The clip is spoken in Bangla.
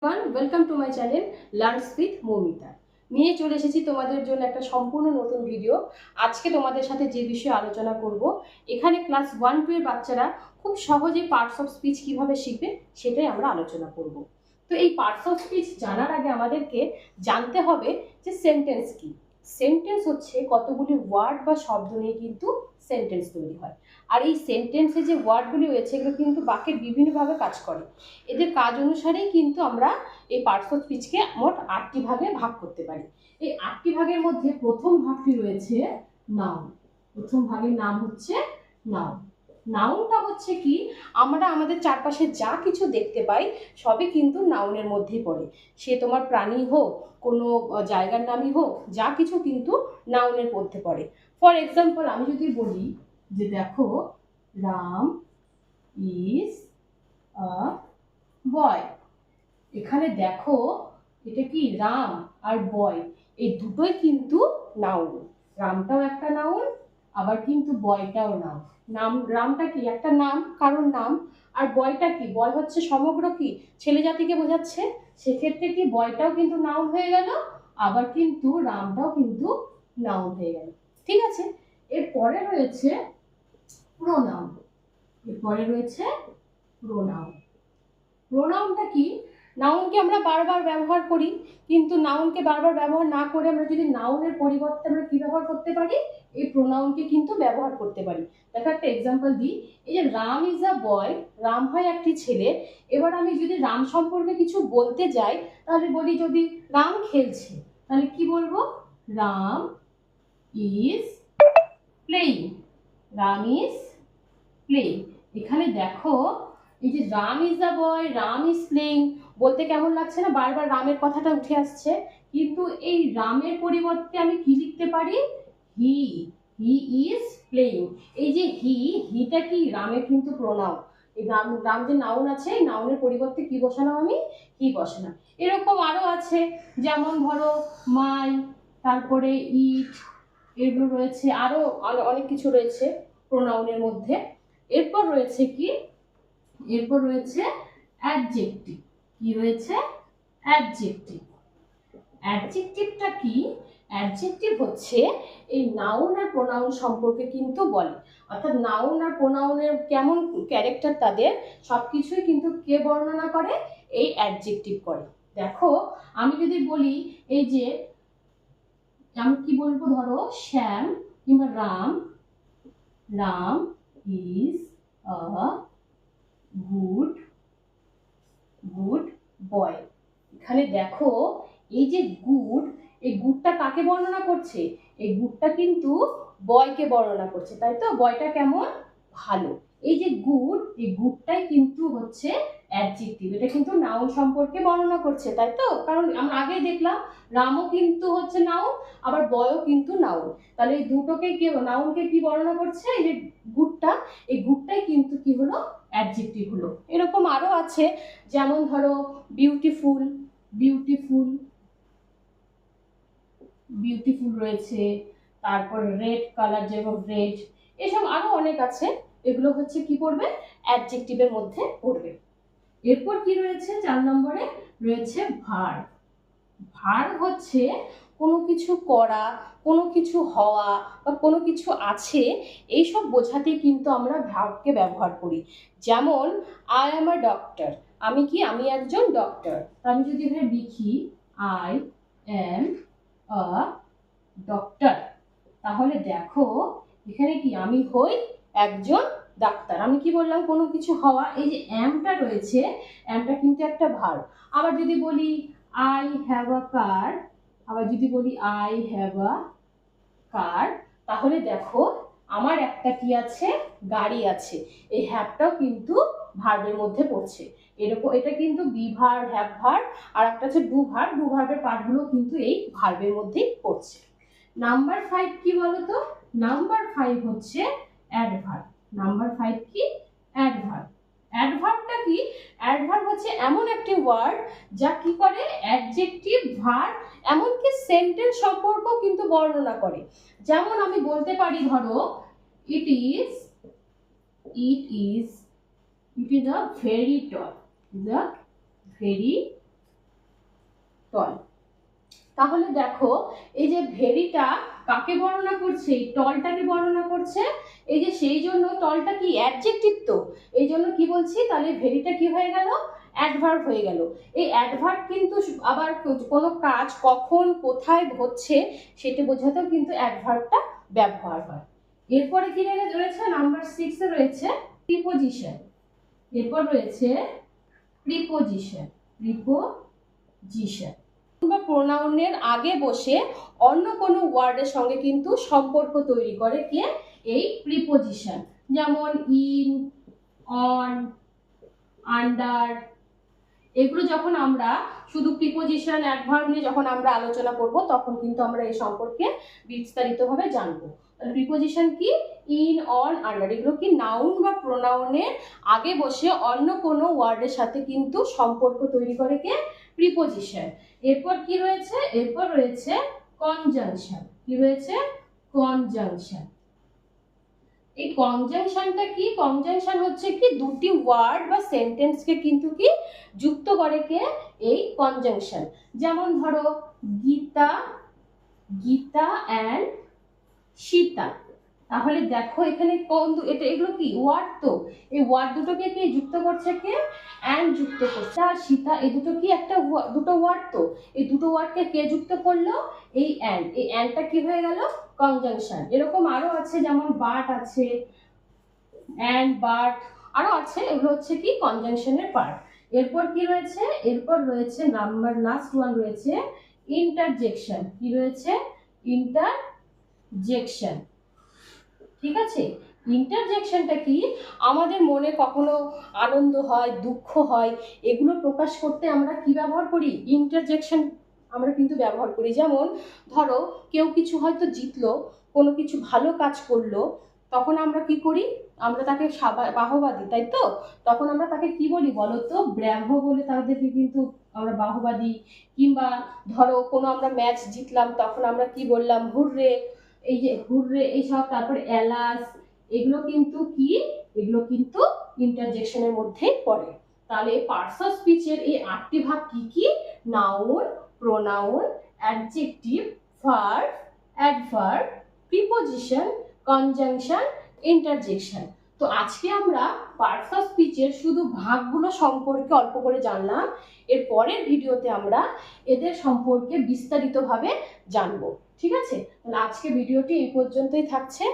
Welcome to my channel learns with Moumita. নিয়ে চলে এসেছি তোমাদের জন্য একটা সম্পূর্ণ নতুন ভিডিও। আজকে তোমাদের সাথে যে বিষয়ে আলোচনা করব, এখানে ক্লাস 1-2 এর বাচ্চারা খুব সহজে পার্টস অফ স্পিচ কিভাবে শিখবে সেটাই আমরা আলোচনা করব। তো এই পার্টস অফ স্পিচ জানার আগে আমাদেরকে জানতে হবে যে সেন্টেন্স কি। সেন্টেন্স হচ্ছে কতগুলি ওয়ার্ড বা শব্দ নিয়ে কিন্তু সেন্টেন্স তৈরি হয়। আর এই সেন্টেন্সে যে ওয়ার্ডগুলি রয়েছে এগুলো কিন্তু বাক্যের বিভিন্নভাবে কাজ করে। এদের কাজ অনুসারেই কিন্তু আমরা এই পার্টস অফ স্পিচকে মোট 8টি ভাগে ভাগ করতে পারি। এই 8টি ভাগের মধ্যে প্রথম ভাগটি রয়েছে নাউন। প্রথম ভাগের নাম হচ্ছে নাউন। নাউনটা হচ্ছে কি, আমরা আমাদের চারপাশে যা কিছু দেখতে পাই সবই কিন্তু নাউনের মধ্যেই পড়ে। সে তোমার প্রাণী হোক, কোনো জায়গার নামই হোক, যা কিছু কিন্তু নাউনের মধ্যে পড়ে। ফর এক্সাম্পল আমি যদি বলি যে দেখো, রাম ইজ আ বয়। এখানে দেখো, এটা কি রাম আর বয়, এই দুটোই কিন্তু নাউন। রামটাও একটা নাউন, আবার কিন্তু বয়টাও নাম। নাম রামটা কি একটা নাম, কারণ নাম। আর বয়টা কি, বয় হচ্ছে সমগ্র কি ছেলে জাতিকে বোঝাচ্ছে, সেক্ষেত্রে কি বয়টাও কিন্তু নাউন হয়ে গেল, আবার কিন্তু রামটাও কিন্তু নাউন হয়ে গেল। ঠিক আছে, এরপরে রয়েছে প্রোনাউন। এরপরে রয়েছে প্রোনাউন। প্রোনাউনটা কি, নাউনকে আমরা বারবার ব্যবহার করি, কিন্তু নাউনকে বারবার ব্যবহার না করে আমরা যদি নাউনের পরিবর্তে আমরা কি ব্যবহার করতে পারি, এই প্রোনাউনকে কিন্তু ব্যবহার করতে পারি। দেখো একটা এক্সাম্পল দিই, এই যে রাম ইজ আ বয়, রাম হয় একটি ছেলে। এবার আমি যদি রাম সম্পর্কে কিছু বলতে যাই, তাহলে বলি যদি রাম খেলছে, তাহলে কি বলবো, Ram is playing. Ram is playing. এখানে দেখো, এই যে Ram is a boy, Ram is playing বলতে কেমন লাগছে না, বারবার রামের কথাটা উঠে আসছে। কিন্তু এই রামের পরিবর্তে আমি কি লিখতে পারি, হি। He is playing. এই যে হিটা কি রামের কিন্তু প্রোনাউন। এই রাম যে নাউন আছে, এই নাউনের পরিবর্তে কি বসালাম আমি, হি বসালাম। এরকম আরো আছে, যেমন ধরো মাই, তারপরে ইট, এগুলো রয়েছে, আরো অনেক কিছু রয়েছে প্রোনাউনের মধ্যে। এরপর রয়েছে কি, এরপর রয়েছে অ্যাডজেক্টিভ। কি রয়েছে, অ্যাডজেক্টিভ। অ্যাডজেক্টিভটা কি, অ্যাডজেক্টিভ হচ্ছে এই নাউন আর প্রোনাউন সম্পর্কে কিন্তু বলে, অর্থাৎ নাউন আর প্রোনাউনের কেমন ক্যারেক্টার তাদের সবকিছুই কিন্তু কে বর্ণনা করে, এই অ্যাডজেক্টিভ করে। দেখো আমি যদি বলি, এই যে আমি কি বলবো, ধরো শ্যাম কিংবা Ram, Ram is a good good boy. এখানে দেখো, এই যে গুড, এই গুডটা কাকে বর্ণনা করছে, এই গুডটা কিন্তু বয়কে বর্ণনা করছে, তাই তো, বয়টা কেমন, ভালো। এই যে গুড, এই গুডটাই কিন্তু হচ্ছে অ্যাডজেক্টিভ, এটা কিন্তু নাউন সম্পর্কে বর্ণনা করছে, তাই তো, কারণ আমরা আগে দেখলাম রামও কিন্তু হচ্ছে নাউন, আবার বয়ও কিন্তু নাউন। তাহলে এই দুটোকে কি, নাউনকে কি বর্ণনা করছে, এই যে গুডটা, এই গুডটাই কিন্তু কি হলো, অ্যাডজেক্টিভ হলো। এরকম আরো আছে, যেমন ধরো বিউটিফুল, বিউটিফুল, বিউটিফুল রয়েছে, তারপর রেড কালার, যেমন রেড, এসব আরো অনেক আছে। এগুলো হচ্ছে কি করবে, অ্যাডজেক্টিভের মধ্যে পড়বে। এরপর কি রয়েছে, 4 নম্বরে রয়েছে ভার্ব। ভার্ব হচ্ছে কোনো কিছু করা, কোনো কিছু হওয়া, বা কোনো কিছু আছে, এইসব বোঝাতে কিন্তু আমরা ভার্বকে ব্যবহার করি। যেমন আই অ্যাম আ ডক্টর, আমি কি, আমি একজন ডক্টর। আমি যদি এখানে লিখি আই অ্যাম আ ডক্টর, তাহলে দেখো এখানে কি, আমি হই একজন ডাক্তার। আমি কি বললাম, কোনো কিছু হওয়া, এই যে অ্যামটা রয়েছে, অ্যামটা কিন্তু একটা ভার্ব। আবার যদি বলি আই হ্যাভ আ কার, আবার যদি বলি আই হ্যাভ আ কার, তাহলে দেখো আমার একটা কি আছে, গাড়ি আছে। এই হ্যাভটাও কিন্তু ভার্বের মধ্যে পড়ছে। এরকম এটা কিন্তু বি ভার্ব, হ্যাভ ভার্ব, আর একটা হচ্ছে ডু ভার্ব। ডু ভার্বের পার্টগুলো কিন্তু এই ভার্বের মধ্যেই পড়ছে। নাম্বার 5 কি বলতো, নাম্বার 5 হচ্ছে অ্যাডভার্ব। নাম্বার 5 কি, অ্যাডভার্ব। অ্যাডভার্বটা কি, অ্যাডভার্ব হচ্ছে এমন একটি ওয়ার্ড যা কি করে, অ্যাডজেক্টিভ, ভার্ব, এমনকি সেন্টেন্স সম্পর্ক কিন্তু বর্ণনা করে। যেমন আমি বলতে পারি, ধরো it is, it is, it is a very tall, is a very tall. তাহলে দেখো এই যে ভেরিটা কাকে বর্ণনা করছে, টলটাকে বর্ণনা করছে। এই যে সেই জন্য টলটা কি অ্যাডজেক্টিভ, তো এই জন্য কি বলছি, তাহলে ভেরিটা কি হয়ে গেল, অ্যাডভার্ব হয়ে গেল। এই অ্যাডভার্ব কিন্তু আবার কোনো কাজ কখন কোথায় হচ্ছে সেটা বোঝাতেও কিন্তু অ্যাডভার্বটা ব্যবহার হয়। এরপরে কি রয়েছে, নাম্বার 6 এ রয়েছে প্রিপোজিশন। এরপর রয়েছে প্রিপোজিশন। প্রিপোজিশন বা প্রোনাউনের আগে বসে অন্য কোনো ওয়ার্ডের সঙ্গে কিন্তু সম্পর্ক তৈরি করে কে, এই প্রিপোজিশন। যেমন ইন, অন, আন্ডার, এগুলো যখন আমরা শুধু প্রিপোজিশন অ্যাডভার্ব নিয়ে যখন আমরা আলোচনা করব তখন কিন্তু আমরা এই সম্পর্কে বিস্তারিতভাবে জানবো। প্রিপোজিশন কি, ইন, অন, আন্ডার, এগুলো কি নাউন বা প্রোনাউনের আগে বসে অন্য কোনো ওয়ার্ডের সাথে কিন্তু সম্পর্ক তৈরি করে কে, প্রিপোজিশন। এরপর কি রয়েছে, এরপর রয়েছে কনজাংশন। কি রয়েছে, কনজাংশন। এই কনজাংশনটা কি, কনজাংশন হচ্ছে কি দুটি ওয়ার্ড বা সেন্টেন্সকে কিন্তু কি যুক্ত করে কে, এই কনজাংশন। যেমন ধরো গীতা, গীতা অ্যান্ড সীতা। তাহলে দেখো এখানে এগুলো কি ওয়ার্ড, তো এই ওয়ার্ড দুটোকে কি যুক্ত করছে কে, অ্যান্ড যুক্ত করছে। আর সীতা, এই দুটো কি দুটো ওয়ার্ড, তো এই দুটো ওয়ার্ডকে কে যুক্ত করলো, এই অ্যান্ড। এই অ্যান্ডটা কি হয়ে গেল, কনজাংশন। এরকম আরো আছে, যেমন বাট আছে, অ্যান্ড, বাট, আরো আছে, এগুলো হচ্ছে কি কনজাংশনের পার্ট। এরপর কি রয়েছে, এরপর রয়েছে নাম্বার লাস্ট ওয়ান রয়েছে ইন্টারজেকশন। কি রয়েছে, ইন্টারজেকশন। ঠিক আছে, ইন্টারজেকশনটা কি, আমাদের মনে কখনো আনন্দ হয়, দুঃখ হয়, এগুলো প্রকাশ করতে আমরা কি ব্যবহার করি, ইন্টারজেকশন আমরা কিন্তু ব্যবহার করি। যেমন ধরো কেউ কিছু হয়তো জিতলো, কোনো কিছু ভালো কাজ করলো, তখন আমরা কি করি, আমরা তাকে বাহবা দিই, তাই তো? তখন আমরা তাকে কি বলি বলো তো, ব্রাভো বলে তাদেরকে কিন্তু আমরা বাহবা দিই। কিংবা ধরো কোনো আমরা ম্যাচ জিতলাম, তখন আমরা কি বললাম, হুররে, এই যে হুররে এইসব, তারপরে এলাস, এগুলো কিন্তু কি, এগুলো কিন্তু ইন্টারজেকশনের মধ্যেই পড়ে। তাহলে পার্টস অফ স্পিচের এই 8টি ভাগ কি কি, noun, pronoun, adjective, verb, adverb, preposition, conjunction, interjection. তো আজকে আমরা পার্টস অফ স্পিচের শুধু ভাগগুলো সম্পর্কে অল্প করে জানলাম। এর পরের ভিডিওতে আমরা এদের সম্পর্কে বিস্তারিতভাবে জানবো। ঠিক আছে, তাহলে আজকে ভিডিওটি এই পর্যন্তই থাকছে।